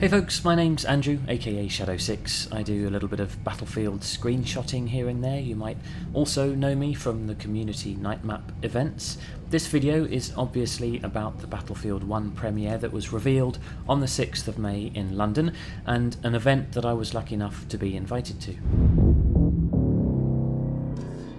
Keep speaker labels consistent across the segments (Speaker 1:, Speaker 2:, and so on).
Speaker 1: Hey folks, my name's Andrew, aka Shadow6. I do a little bit of Battlefield screenshotting here and there. You might also know me from the community Nightmap events. This video is obviously about the Battlefield 1 premiere that was revealed on the 6th of May in London, and an event that I was lucky enough to be invited to.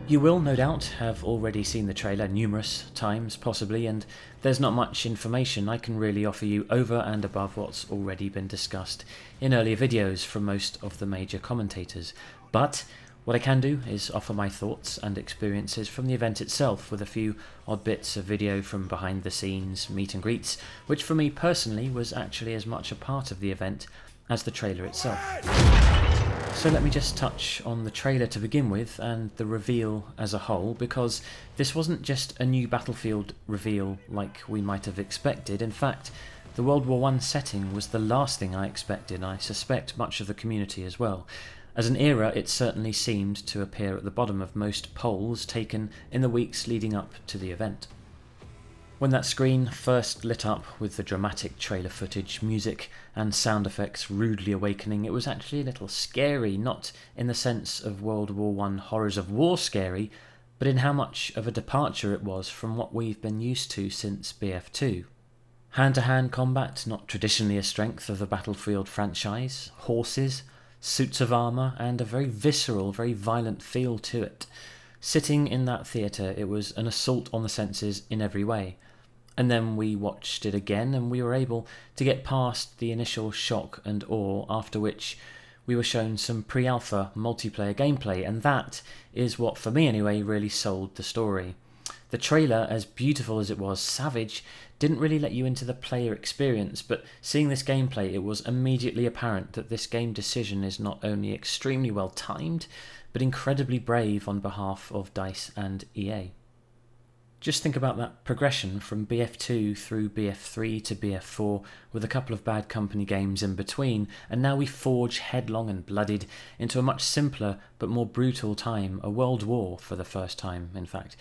Speaker 1: You will, no doubt, have already seen the trailer numerous times, possibly, and there's not much information I can really offer you over and above what's already been discussed in earlier videos from most of the major commentators. But what I can do is offer my thoughts and experiences from the event itself, with a few odd bits of video from behind the scenes, meet and greets, which for me personally was actually as much a part of the event as the trailer itself. So let me just touch on the trailer to begin with, and the reveal as a whole, because this wasn't just a new Battlefield reveal like we might have expected. In fact, the World War I setting was the last thing I expected, and I suspect much of the community as well. As an era, it certainly seemed to appear at the bottom of most polls taken in the weeks leading up to the event. When that screen first lit up with the dramatic trailer footage, music and sound effects rudely awakening, it was actually a little scary, not in the sense of World War I horrors of war scary, but in how much of a departure it was from what we've been used to since BF2. Hand-to-hand combat, not traditionally a strength of the Battlefield franchise, horses, suits of armour, and a very visceral, very violent feel to it. Sitting in that theatre, it was an assault on the senses in every way. And then we watched it again, and we were able to get past the initial shock and awe, after which we were shown some pre-alpha multiplayer gameplay, and that is what, for me anyway, really sold the story. The trailer, as beautiful as it was savage, didn't really let you into the player experience, but seeing this gameplay, it was immediately apparent that this game decision is not only extremely well timed, but incredibly brave on behalf of DICE and EA. Just think about that progression from BF2 through BF3 to BF4, with a couple of Bad Company games in between, and now we forge headlong and blooded into a much simpler but more brutal time, a world war for the first time, in fact.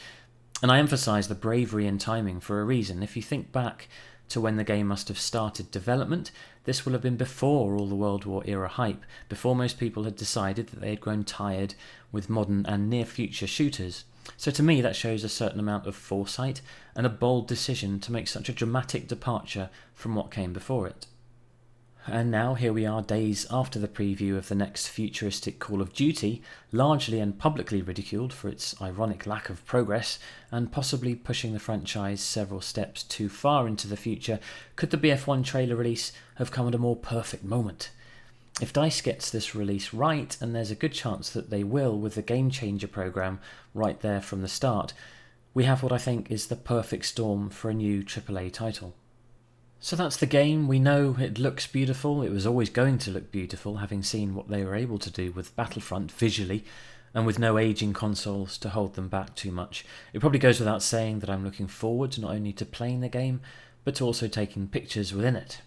Speaker 1: And I emphasise the bravery and timing for a reason. If you think back to when the game must have started development, this will have been before all the World War era hype, before most people had decided that they had grown tired with modern and near-future shooters. So to me that shows a certain amount of foresight and a bold decision to make such a dramatic departure from what came before it. And now here we are, days after the preview of the next futuristic Call of Duty, largely and publicly ridiculed for its ironic lack of progress, and possibly pushing the franchise several steps too far into the future. Could the BF1 trailer release have come at a more perfect moment? If DICE gets this release right, and there's a good chance that they will with the Game Changer program right there from the start, we have what I think is the perfect storm for a new AAA title. So that's the game. We know it looks beautiful. It was always going to look beautiful, having seen what they were able to do with Battlefront visually, and with no aging consoles to hold them back too much. It probably goes without saying that I'm looking forward not only to playing the game, but to also taking pictures within it.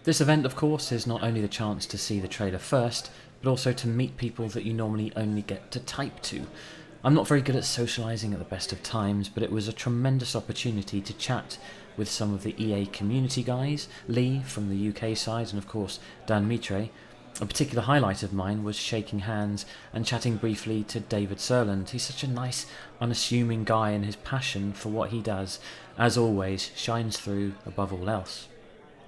Speaker 1: This event, of course, is not only the chance to see the trailer first, but also to meet people that you normally only get to type to. I'm not very good at socialising at the best of times, but it was a tremendous opportunity to chat with some of the EA community guys, Lee from the UK side, and of course Dan Mitre. A particular highlight of mine was shaking hands and chatting briefly to David Serland. He's such a nice, unassuming guy, and his passion for what he does, as always, shines through above all else.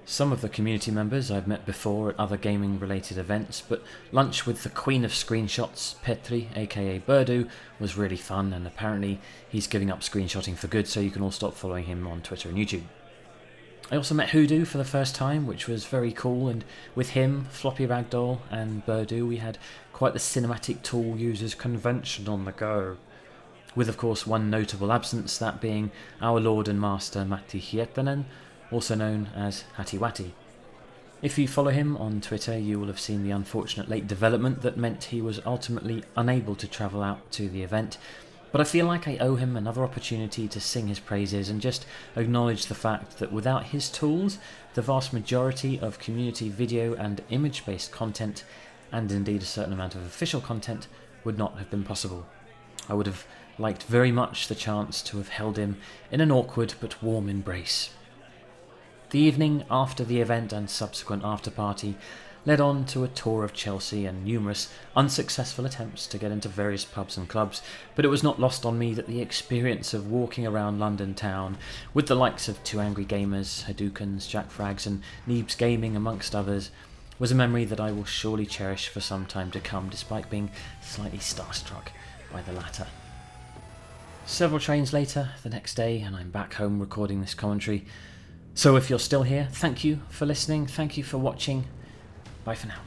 Speaker 1: Some of the community members I've met before at other gaming-related events, but lunch with the Queen of Screenshots, Petri, aka Birdu, was really fun, and apparently he's giving up screenshotting for good, so you can all stop following him on Twitter and YouTube. I also met Hoodoo for the first time, which was very cool, and with him, Floppy Ragdoll, and Birdu, we had quite the cinematic tool users convention on the go. With, of course, one notable absence, that being our Lord and Master Matti Hietanen, also known as Hattiwatti. If you follow him on Twitter, you will have seen the unfortunate late development that meant he was ultimately unable to travel out to the event, but I feel like I owe him another opportunity to sing his praises and just acknowledge the fact that without his tools, the vast majority of community video and image-based content, and indeed a certain amount of official content, would not have been possible. I would have liked very much the chance to have held him in an awkward but warm embrace. The evening after the event and subsequent after-party led on to a tour of Chelsea and numerous unsuccessful attempts to get into various pubs and clubs, but it was not lost on me that the experience of walking around London town with the likes of Two Angry Gamers, Hadoukens, Jack Frags and Neebs Gaming amongst others was a memory that I will surely cherish for some time to come, despite being slightly starstruck by the latter. Several trains later, the next day, and I'm back home recording this commentary. So if you're still here, thank you for listening, thank you for watching. Bye for now.